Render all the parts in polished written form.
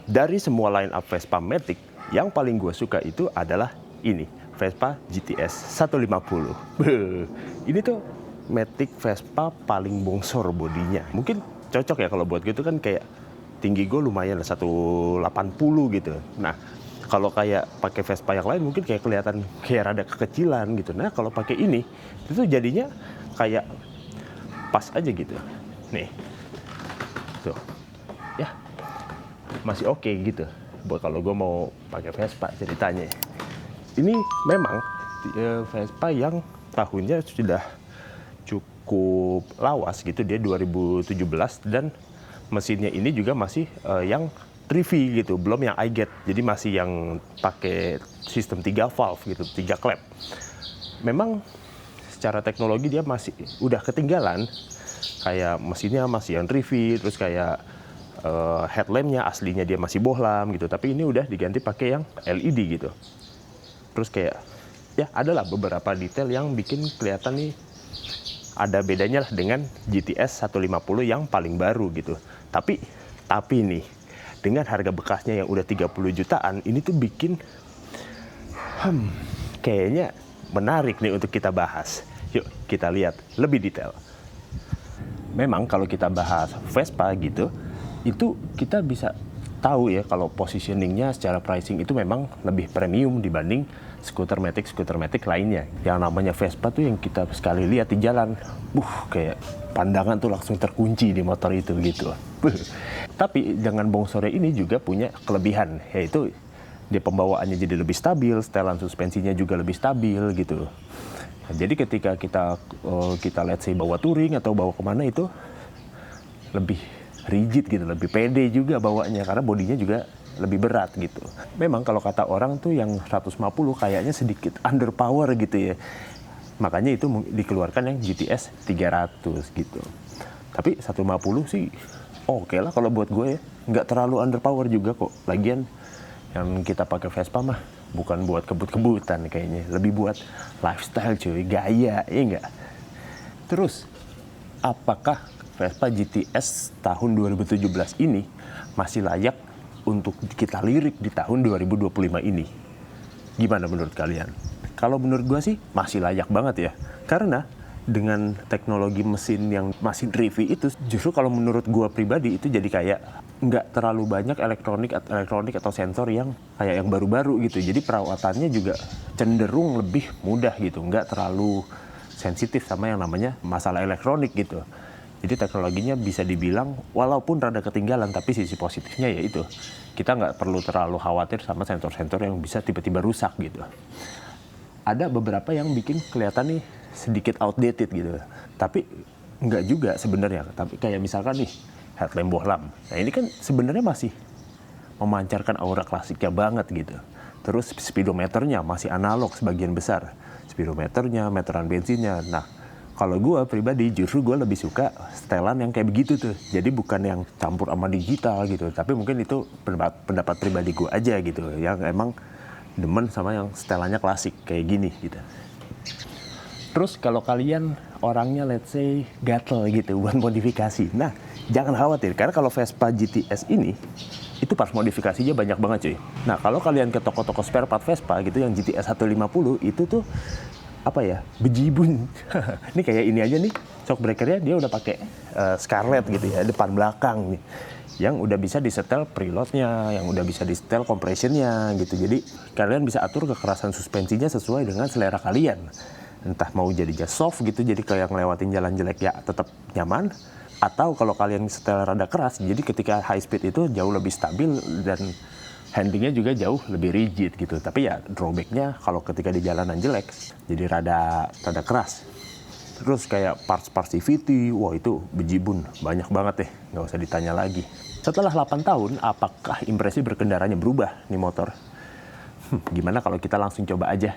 dari semua line up Vespa Matic, yang paling gue suka itu adalah ini, Vespa GTS 150. Ini tuh Matic Vespa paling bongsor bodinya. Mungkin cocok ya kalau buat gue itu kan kayak tinggi gue lumayan 180 gitu. Nah, kalau kayak pakai Vespa yang lain mungkin kayak kelihatan kayak rada kekecilan gitu. Nah, kalau pakai ini itu jadinya kayak pas aja gitu. Nih. Tuh. Ya. Masih oke gitu. Buat kalau gue mau pakai Vespa ceritanya. Ini memang Vespa yang tahunnya sudah cukup lawas gitu, dia 2017 dan mesinnya ini juga masih yang 3V gitu, belum yang iGet, jadi masih yang pakai sistem 3 valve gitu, 3 klep. Memang secara teknologi dia masih udah ketinggalan, kayak mesinnya masih yang 3V, terus kayak headlampnya aslinya dia masih bohlam gitu, tapi ini udah diganti pakai yang LED gitu. Terus kayak ya adalah beberapa detail yang bikin kelihatan nih ada bedanya lah dengan GTS 150 yang paling baru gitu. Tapi nih, dengan harga bekasnya yang udah 30 jutaan, ini tuh bikin kayaknya menarik nih untuk kita bahas. Yuk kita lihat lebih detail. Memang kalau kita bahas Vespa gitu, itu kita bisa tahu ya kalau positioningnya secara pricing itu memang lebih premium dibanding skuter matic lainnya. Yang namanya Vespa tuh yang kita sekali lihat di jalan, kayak pandangan tuh langsung terkunci di motor itu gitu. Tapi dengan bongsornya ini juga punya kelebihan, yaitu dia pembawaannya jadi lebih stabil, setelan suspensinya juga lebih stabil gitu. Jadi ketika kita let's say bawa touring atau bawa kemana itu lebih rigid gitu, lebih pede juga bawanya karena bodinya juga lebih berat gitu. Memang kalau kata orang tuh yang 150 kayaknya sedikit underpower gitu ya. Makanya itu dikeluarkan yang GTS 300 gitu. Tapi 150 sih oke lah kalau buat gue ya. Nggak terlalu underpower juga kok. Lagian yang kita pakai Vespa mah bukan buat kebut-kebutan kayaknya. Lebih buat lifestyle cuy, gaya, ya nggak? Terus, apakah Vespa GTS tahun 2017 ini masih layak untuk kita lirik di tahun 2025 ini? Gimana menurut kalian? Kalau menurut gue sih masih layak banget ya. Karena dengan teknologi mesin yang masih 3V itu, justru kalau menurut gue pribadi itu jadi kayak nggak terlalu banyak elektronik atau sensor yang kayak yang baru-baru gitu. Jadi perawatannya juga cenderung lebih mudah gitu. Nggak terlalu sensitif sama yang namanya masalah elektronik gitu. Jadi teknologinya bisa dibilang walaupun rada ketinggalan, tapi sisi positifnya yaitu kita nggak perlu terlalu khawatir sama sensor-sensor yang bisa tiba-tiba rusak gitu. Ada beberapa yang bikin kelihatan nih sedikit outdated gitu, tapi nggak juga sebenarnya. Tapi kayak misalkan nih headlamp bohlam. Nah ini kan sebenarnya masih memancarkan aura klasiknya banget gitu. Terus speedometernya masih analog sebagian besar. Speedometernya, meteran bensinnya. Nah, kalau gue pribadi justru gue lebih suka setelan yang kayak begitu tuh. Jadi bukan yang campur sama digital gitu. Tapi mungkin itu pendapat pribadi gue aja gitu. Yang emang demen sama yang setelannya klasik kayak gini gitu. Terus kalau kalian orangnya let's say gatel gitu buat modifikasi. Nah, jangan khawatir karena kalau Vespa GTS ini itu parts modifikasinya banyak banget cuy. Nah, kalau kalian ke toko-toko spare part Vespa gitu yang GTS 150 itu tuh apa ya, bejibun. Ini kayak ini aja nih, shock breakernya dia udah pakai Scarlett gitu ya, depan belakang nih. Yang udah bisa disetel preloadnya, yang udah bisa disetel compressionnya gitu. Jadi kalian bisa atur kekerasan suspensinya sesuai dengan selera kalian. Entah mau jadinya soft gitu, jadi kayak ngelewatin jalan jelek ya tetap nyaman. Atau kalau kalian setel rada keras, jadi ketika high speed itu jauh lebih stabil dan handlingnya juga jauh lebih rigid gitu. Tapi ya drawbacknya kalau ketika di jalanan jelek jadi rada keras. Terus kayak parts CVT, wah itu bejibun, banyak banget deh, nggak usah ditanya lagi. Setelah 8 tahun, apakah impresi berkendaranya berubah nih motor? Gimana kalau kita langsung coba aja,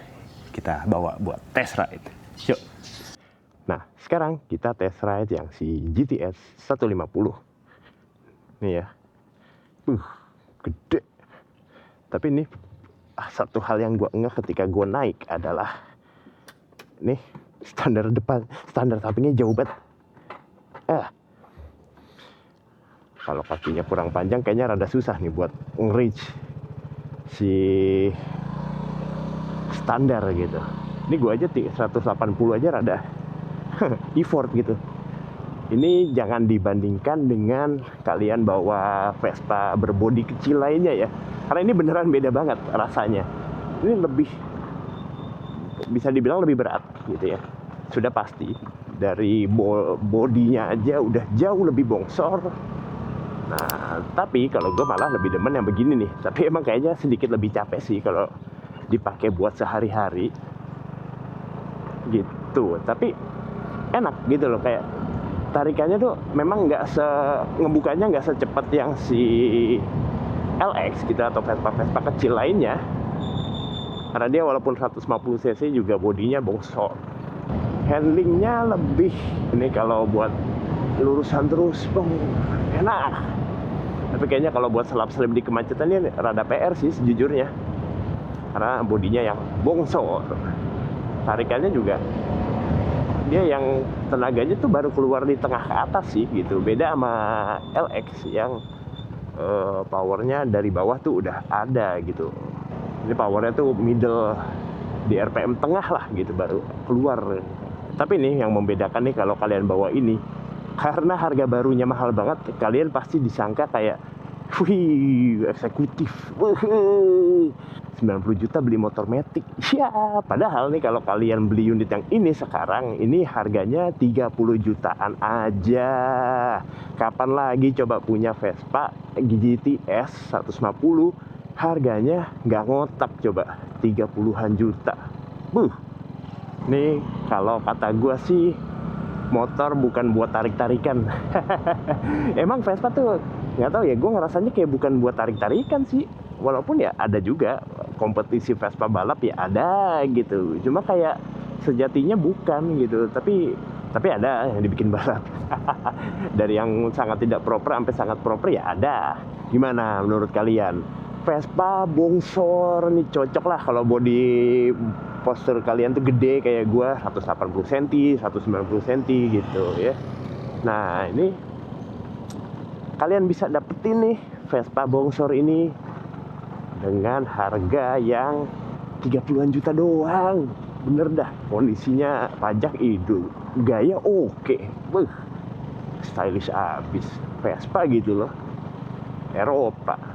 kita bawa buat test ride. Yuk. Nah, sekarang kita test ride yang si GTS 150. Nih ya. Gede. Tapi ini satu hal yang gue ngeh ketika gue naik adalah nih standar sampingnya jauh banget. Kalau kakinya kurang panjang kayaknya rada susah nih buat nge-reach si standar gitu. Ini gue aja 180 aja rada effort gitu. Ini jangan dibandingkan dengan kalian bawa Vespa berbodi kecil lainnya ya. Karena ini beneran beda banget rasanya. Ini lebih, bisa dibilang lebih berat gitu ya. Sudah pasti. Dari bodinya aja udah jauh lebih bongsor. Nah, tapi kalau gue malah lebih demen yang begini nih. Tapi emang kayaknya sedikit lebih capek sih kalau dipakai buat sehari-hari gitu. Tapi enak gitu loh, kayak tarikannya tuh memang ngebukanya nggak secepat yang si LX gitu atau Vespa kecil lainnya. Karena dia walaupun 150 cc juga bodinya bongsor. Handlingnya lebih, ini kalau buat lurusan terus enak. Tapi kayaknya kalau buat selap-selip di kemacetan ini rada PR sih sejujurnya. Karena bodinya yang bongsor. Tarikannya juga dia yang tenaganya tuh baru keluar di tengah ke atas sih gitu. Beda sama LX yang powernya dari bawah tuh udah ada gitu. Ini powernya tuh middle di RPM tengah lah gitu baru keluar. Tapi nih yang membedakan nih kalau kalian bawa ini, karena harga barunya mahal banget, kalian pasti disangka kayak wih, eksekutif. 90 juta beli motor Matic. Ya, padahal nih kalau kalian beli unit yang ini sekarang, ini harganya 30 jutaan aja. Kapan lagi coba punya Vespa GTS 150, harganya nggak ngotak coba, 30-an juta. Nih kalau kata gue sih, motor bukan buat tarik-tarikan. Emang Vespa tuh nggak tahu ya, gue ngerasanya kayak bukan buat tarik-tarikan sih. Walaupun ya ada juga kompetisi Vespa balap ya ada gitu. Cuma kayak sejatinya bukan gitu. Tapi ada yang dibikin balap. Dari yang sangat tidak proper sampai sangat proper ya ada. Gimana menurut kalian? Vespa bongsor nih cocok lah kalau body postur kalian tuh gede kayak gue, 180 cm, 190 cm gitu ya. Nah ini kalian bisa dapetin nih Vespa bongsor ini dengan harga yang 30-an juta doang. Bener dah, kondisinya pajak itu, gaya oke. Stylish abis, Vespa gitu loh, Eropa.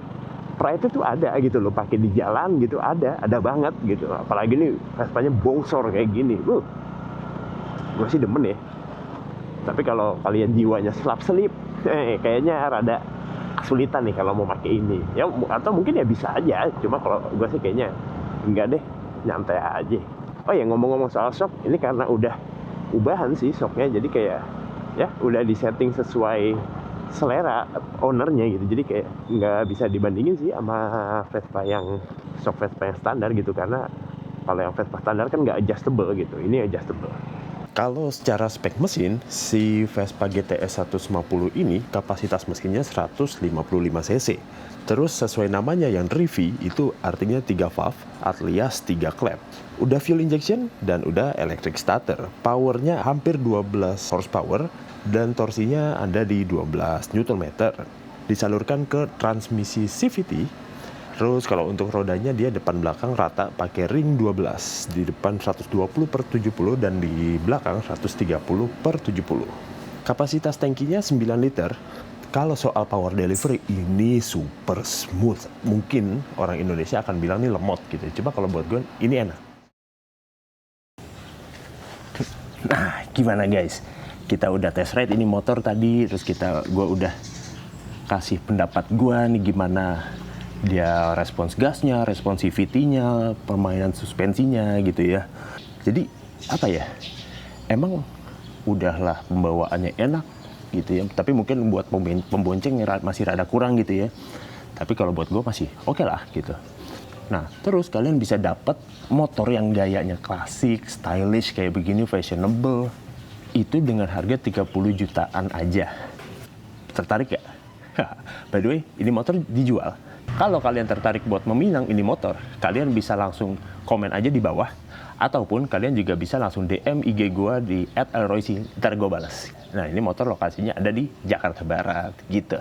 Pride itu ada gitu loh, pakai di jalan gitu ada banget gitu. Apalagi nih Vespanya bongsor kayak gini, gue sih demen ya. Tapi kalau kalian jiwanya selap-selip, kayaknya rada kesulitan nih kalau mau pakai ini. Ya atau mungkin ya bisa aja, cuma kalau gue sih kayaknya enggak deh, nyantai aja. Oh ya, ngomong-ngomong soal shock, ini karena udah ubahan sih shocknya, jadi kayak ya udah disetting sesuai selera ownernya gitu. Jadi kayak nggak bisa dibandingin sih sama Vespa yang shock Vespa yang standar gitu, karena kalau yang Vespa standar kan nggak adjustable gitu, ini adjustable. Kalau secara spek mesin, si Vespa GTS 150 ini kapasitas mesinnya 155 cc. Terus sesuai namanya yang Rivi, itu artinya 3 valve alias 3 klep. Udah fuel injection dan udah electric starter. Powernya hampir 12 horsepower dan torsinya ada di 12 Nm. Disalurkan ke transmisi CVT. Terus kalau untuk rodanya dia depan belakang rata pakai ring 12. Di depan 120/70 dan di belakang 130/70. Kapasitas tangkinya 9 liter. Kalau soal power delivery ini super smooth. Mungkin orang Indonesia akan bilang ini lemot gitu. Coba kalau buat gue ini enak. Nah, gimana guys? Kita udah test ride ini motor tadi, terus gue udah kasih pendapat gue nih gimana dia respons gasnya, responsivity-nya, permainan suspensinya gitu ya. Jadi apa ya, emang udahlah pembawaannya enak gitu ya, tapi mungkin buat pembonceng masih rada kurang gitu ya. Tapi kalau buat gue masih oke lah gitu. Nah terus kalian bisa dapat motor yang gayanya klasik, stylish kayak begini, fashionable, itu dengan harga 30 jutaan aja. Tertarik gak? By the way, ini motor dijual. Kalau kalian tertarik buat meminang ini motor, kalian bisa langsung komen aja di bawah, ataupun kalian juga bisa langsung DM IG gue di @elroysi, ntar gue balas. Nah ini motor lokasinya ada di Jakarta Barat gitu.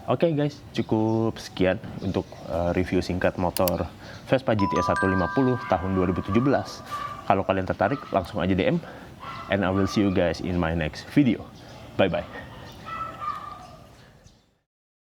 Oke guys, cukup sekian untuk review singkat motor Vespa GTS 150 tahun 2017. Kalau kalian tertarik, langsung aja DM. And I will see you guys in my next video. Bye-bye.